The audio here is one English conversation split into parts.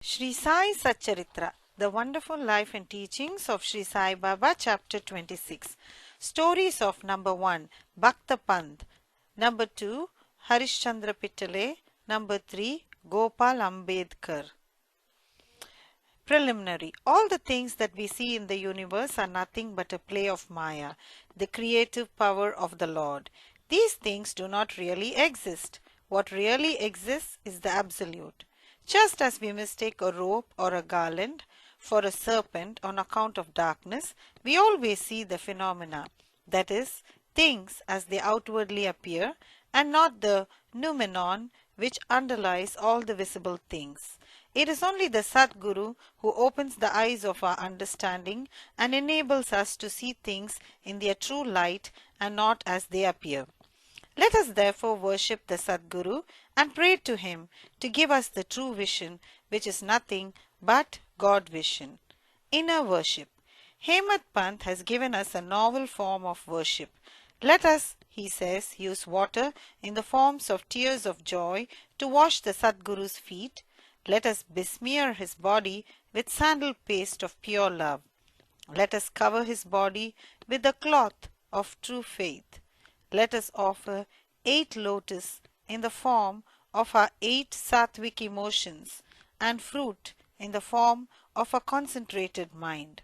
Shirdi Sai Satcharitra, the wonderful life and teachings of Shirdi Sai Baba, chapter 26. Stories of number 1, Bhakta Pant, number 2, Harishchandra Pitale, number 3, Gopal Ambadekar. Preliminary. All the things that we see in the universe are nothing but a play of Maya, the creative power of the Lord. These things do not really exist. What really exists is the Absolute. Just as we mistake a rope or a garland for a serpent on account of darkness, we always see the phenomena, that is, things as they outwardly appear, and not the noumenon which underlies all the visible things. It is only the Sadguru who opens the eyes of our understanding and enables us to see things in their true light and not as they appear. Let us therefore worship the Sadguru and pray to him to give us the true vision, which is nothing but God vision. Inner worship. Hemant Pant has given us a novel form of worship. Let us, he says, use water in the forms of tears of joy to wash the Sadguru's feet. Let us besmear his body with sandal paste of pure love. Let us cover his body with the cloth of true faith. Let us offer 8 lotus in the form of our 8 sattvic emotions and fruit in the form of a concentrated mind.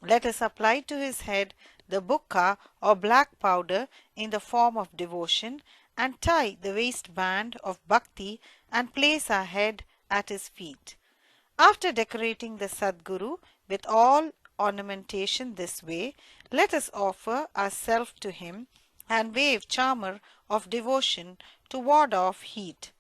Let us apply to his head the bukka or black powder in the form of devotion and tie the waistband of bhakti and place our head at his feet. After decorating the Sadguru with all ornamentation this way, let us offer ourselves to him and wave charmer of devotion to ward off heat.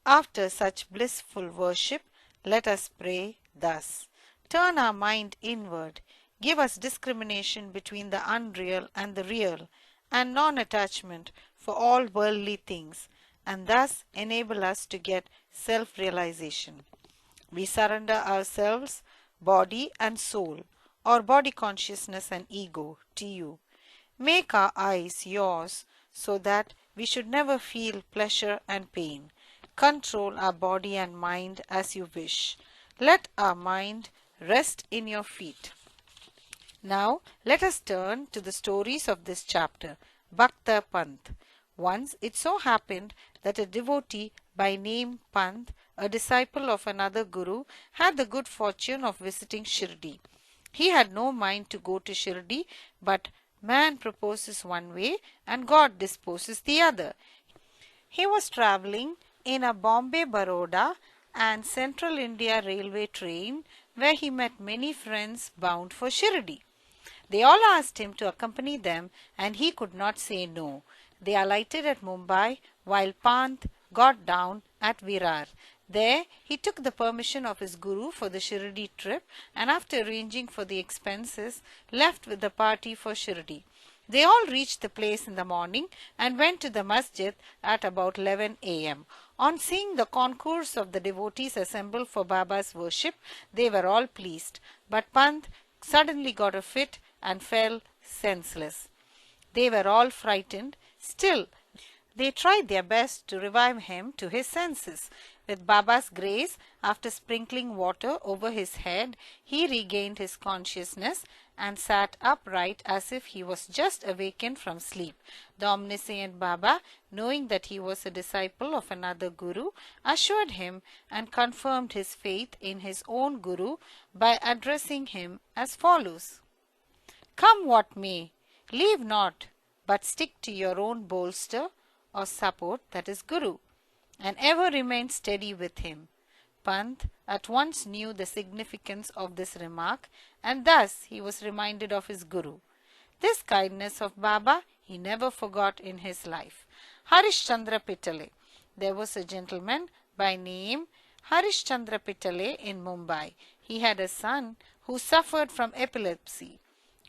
After such blissful worship, let us pray thus. Turn our mind inward. Give us discrimination between the unreal and the real, and non-attachment for all worldly things, and thus enable us to get self-realization. We surrender ourselves, body and soul, or body consciousness and ego, to you. Make our eyes yours so that we should never feel pleasure and pain. Control our body and mind as you wish. Let our mind rest in your feet. Now let us turn to the stories of this chapter. Bhakta Pant. Once it so happened that a devotee by name Pant, a disciple of another guru, had the good fortune of visiting Shirdi. He had no mind to go to Shirdi, but man proposes one way and God disposes the other. He was travelling in a Bombay, Baroda and Central India Railway train where he met many friends bound for Shirdi. They all asked him to accompany them and he could not say no. They alighted at Mumbai while Pant got down at Virar. There he took the permission of his guru for the Shirdi trip and after arranging for the expenses left with the party for Shirdi. They all reached the place in the morning and went to the masjid at about 11 a.m. On seeing the concourse of the devotees assembled for Baba's worship, they were all pleased. But Pant suddenly got a fit and fell senseless. They were all frightened. Still, they tried their best to revive him to his senses. With Baba's grace, after sprinkling water over his head, he regained his consciousness and sat upright as if he was just awakened from sleep. The omniscient Baba, knowing that he was a disciple of another guru, assured him and confirmed his faith in his own guru by addressing him as follows. Come what may, leave not, but stick to your own bolster or support, that is Guru, and ever remain steady with him. Pant at once knew the significance of this remark, and thus he was reminded of his Guru. This kindness of Baba he never forgot in his life. Harishchandra Pitale. There was a gentleman by name Harishchandra Pitale in Mumbai. He had a son who suffered from epilepsy.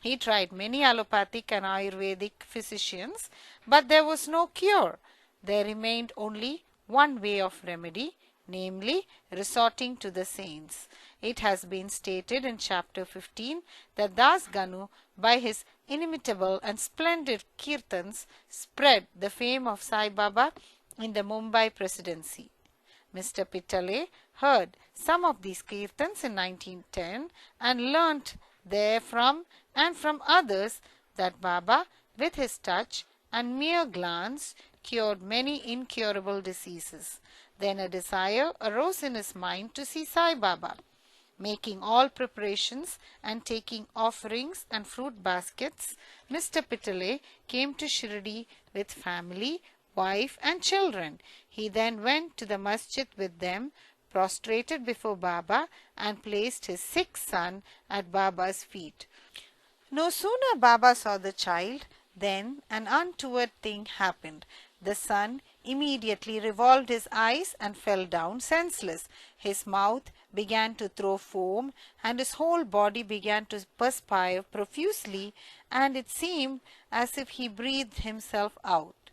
He tried many allopathic and Ayurvedic physicians, but there was no cure. There remained only one way of remedy, namely resorting to the saints. It has been stated in chapter 15 that Das Ganu, by his inimitable and splendid kirtans, spread the fame of Sai Baba in the Mumbai presidency. Mr. Pitale, heard some of these kirtans in 1910 and learnt therefrom and from others that Baba, with his touch and mere glance, cured many incurable diseases. Then a desire arose in his mind to see Sai Baba. Making all preparations and taking offerings and fruit baskets, Mr. Pitale came to Shirdi with family, wife and children. He then went to the masjid with them, prostrated before Baba and placed his sick son at Baba's feet. No sooner Baba saw the child than an untoward thing happened. The son immediately revolved his eyes and fell down senseless. His mouth began to throw foam and his whole body began to perspire profusely, and it seemed as if he breathed himself out.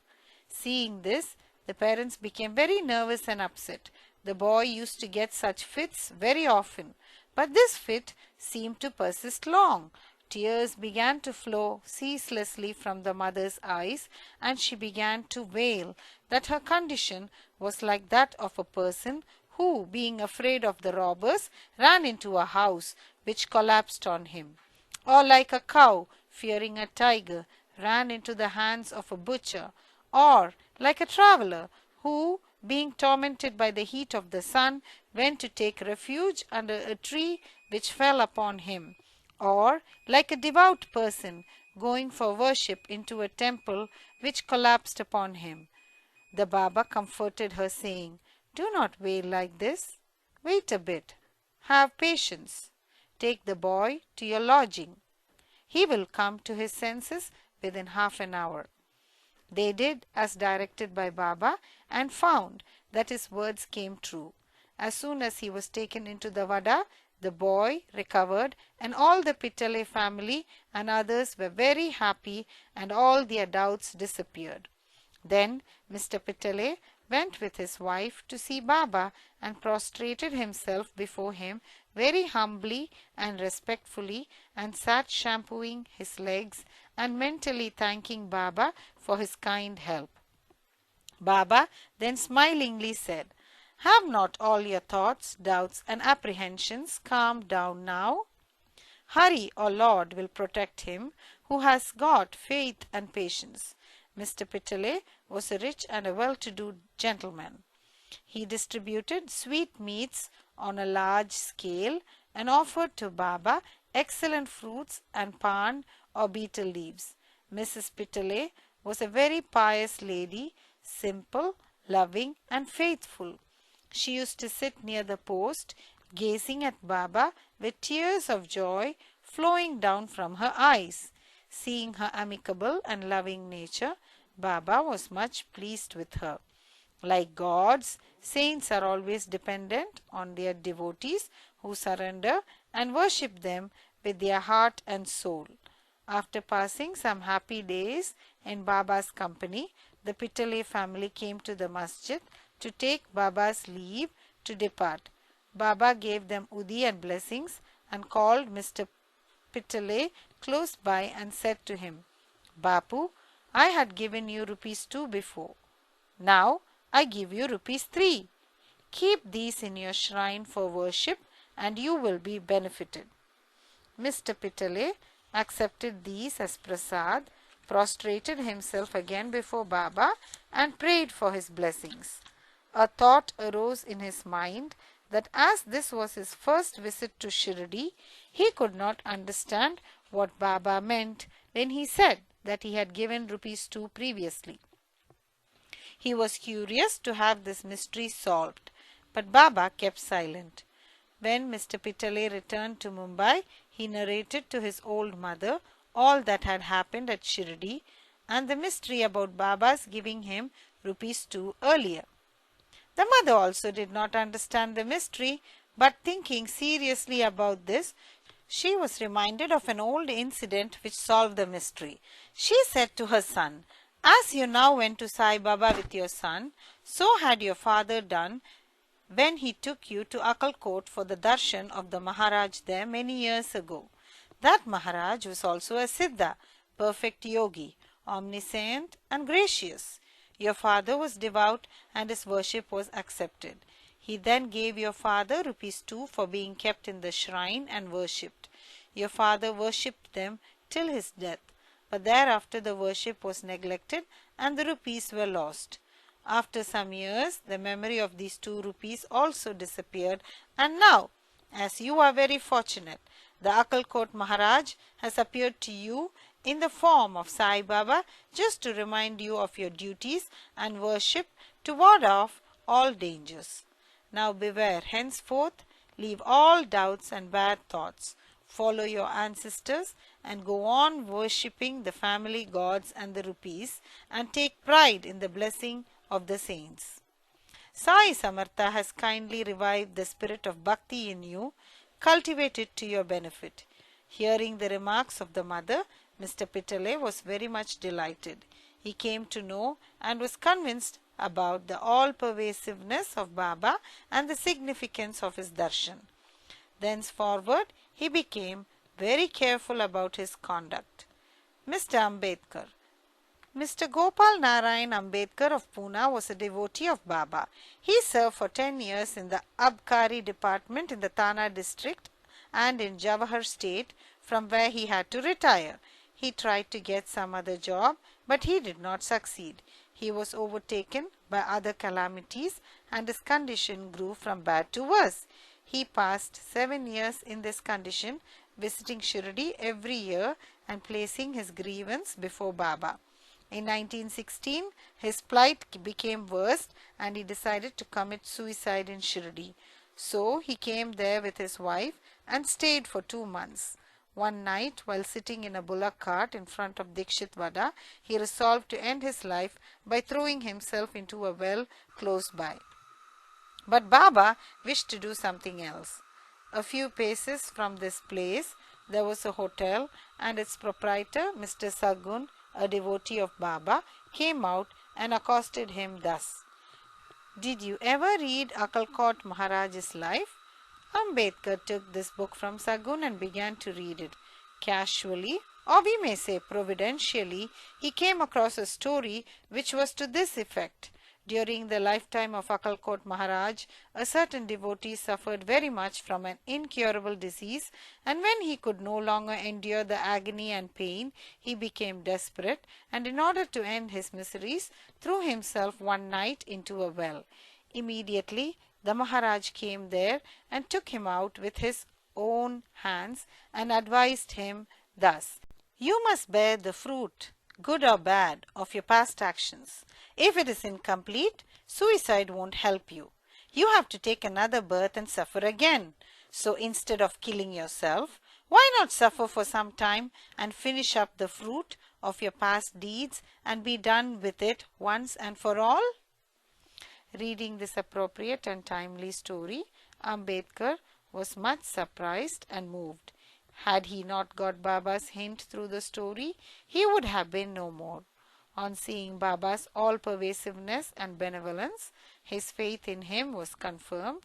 Seeing this, the parents became very nervous and upset. The boy used to get such fits very often, but this fit seemed to persist long. Tears began to flow ceaselessly from the mother's eyes, and she began to wail that her condition was like that of a person who, being afraid of the robbers, ran into a house which collapsed on him, or like a cow fearing a tiger, ran into the hands of a butcher, or like a traveller who, being tormented by the heat of the sun, went to take refuge under a tree which fell upon him, or like a devout person going for worship into a temple which collapsed upon him. The Baba comforted her, saying, "Do not wail like this. Wait a bit. Have patience. Take the boy to your lodging. He will come to his senses within half an hour." They did as directed by Baba and found that his words came true. As soon as he was taken into the Vada, the boy recovered, and all the Pitale family and others were very happy, and all their doubts disappeared. Then Mr. Pitale went with his wife to see Baba and prostrated himself before him very humbly and respectfully, and sat shampooing his legs and mentally thanking Baba for his kind help. Baba then smilingly said, "Have not all your thoughts, doubts and apprehensions calmed down now? Hari, or Lord, will protect him who has got faith and patience." Mr. Pitale was a rich and a well-to-do gentleman. He distributed sweetmeats on a large scale and offered to Baba excellent fruits and pan or betel leaves. Mrs. Pitale was a very pious lady, simple, loving and faithful. She used to sit near the post, gazing at Baba with tears of joy flowing down from her eyes. Seeing her amicable and loving nature, Baba was much pleased with her. Like gods, saints are always dependent on their devotees who surrender and worship them with their heart and soul. After passing some happy days in Baba's company, the Pitale family came to the masjid to take Baba's leave to depart. Baba gave them udi and blessings and called Mr. Pitale close by and said to him, "Bapu, I had given you ₹2 before. Now I give you ₹3. Keep these in your shrine for worship and you will be benefited." Mr. Pitale accepted these as prasad, prostrated himself again before Baba and prayed for his blessings. A thought arose in his mind that as this was his first visit to Shirdi, he could not understand what Baba meant when he said that he had given ₹2 previously. He was curious to have this mystery solved, but Baba kept silent. When Mr. Pitale returned to Mumbai, he narrated to his old mother all that had happened at Shirdi and the mystery about Baba's giving him ₹2 earlier. The mother also did not understand the mystery, but thinking seriously about this, she was reminded of an old incident which solved the mystery. She said to her son, "As you now went to Sai Baba with your son, so had your father done when he took you to Akkalkot for the darshan of the Maharaj there many years ago. That Maharaj was also a Siddha, perfect yogi, omniscient and gracious. Your father was devout and his worship was accepted. He then gave your father ₹2 for being kept in the shrine and worshipped. Your father worshipped them till his death, but thereafter the worship was neglected and the rupees were lost. After some years, the memory of these ₹2 also disappeared, and now, as you are very fortunate, the Akkalkot Maharaj has appeared to you in the form of Sai Baba just to remind you of your duties and worship to ward off all dangers. Now beware, henceforth, leave all doubts and bad thoughts. Follow your ancestors and go on worshipping the family gods and the rupees and take pride in the blessing of the saints. Sai Samartha has kindly revived the spirit of bhakti in you. Cultivate it to your benefit. Hearing the remarks of the mother, Mr. Pitale was very much delighted. He came to know and was convinced about the all-pervasiveness of Baba and the significance of his darshan. Thenceforward, he became very careful about his conduct. Mr. Ambedkar. Mr. Gopal Narayan Ambedkar of Pune was a devotee of Baba. He served for 10 years in the Abkari department in the Thana district and in Jawahar state, from where he had to retire. He tried to get some other job, but he did not succeed. He was overtaken by other calamities and his condition grew from bad to worse. He passed 7 years in this condition, visiting Shirdi every year and placing his grievance before Baba. In 1916, his plight became worse and he decided to commit suicide in Shirdi. So he came there with his wife and stayed for 2 months. One night, while sitting in a bullock cart in front of Dikshit Vada, he resolved to end his life by throwing himself into a well close by. But Baba wished to do something else. A few paces from this place, there was a hotel and its proprietor, Mr. Sagun, a devotee of Baba, came out and accosted him thus. Did you ever read Akkalkot Maharaj's life? Ambedkar took this book from Sagun and began to read it. Casually, or we may say providentially, he came across a story which was to this effect. During the lifetime of Akkalkot Maharaj, a certain devotee suffered very much from an incurable disease, and when he could no longer endure the agony and pain, he became desperate, and in order to end his miseries, threw himself one night into a well. Immediately, the Maharaj came there and took him out with his own hands and advised him thus, You must bear the fruit, good or bad, of your past actions. If it is incomplete, suicide won't help you. You have to take another birth and suffer again. So instead of killing yourself, why not suffer for some time and finish up the fruit of your past deeds and be done with it once and for all? Reading this appropriate and timely story, Ambedkar was much surprised and moved. Had he not got Baba's hint through the story, he would have been no more. On seeing Baba's all-pervasiveness and benevolence, his faith in him was confirmed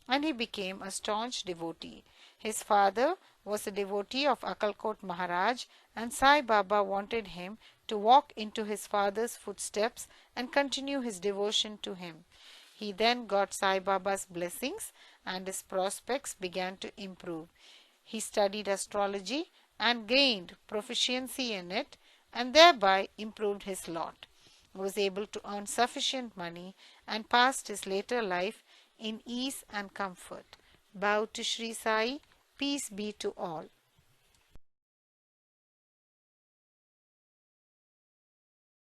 and he became a staunch devotee. His father was a devotee of Akkalkot Maharaj and Sai Baba wanted him to walk into his father's footsteps and continue his devotion to him. He then got Sai Baba's blessings and his prospects began to improve. He studied astrology and gained proficiency in it and thereby improved his lot. He was able to earn sufficient money and passed his later life in ease and comfort. Bow to Shri Sai, peace be to all.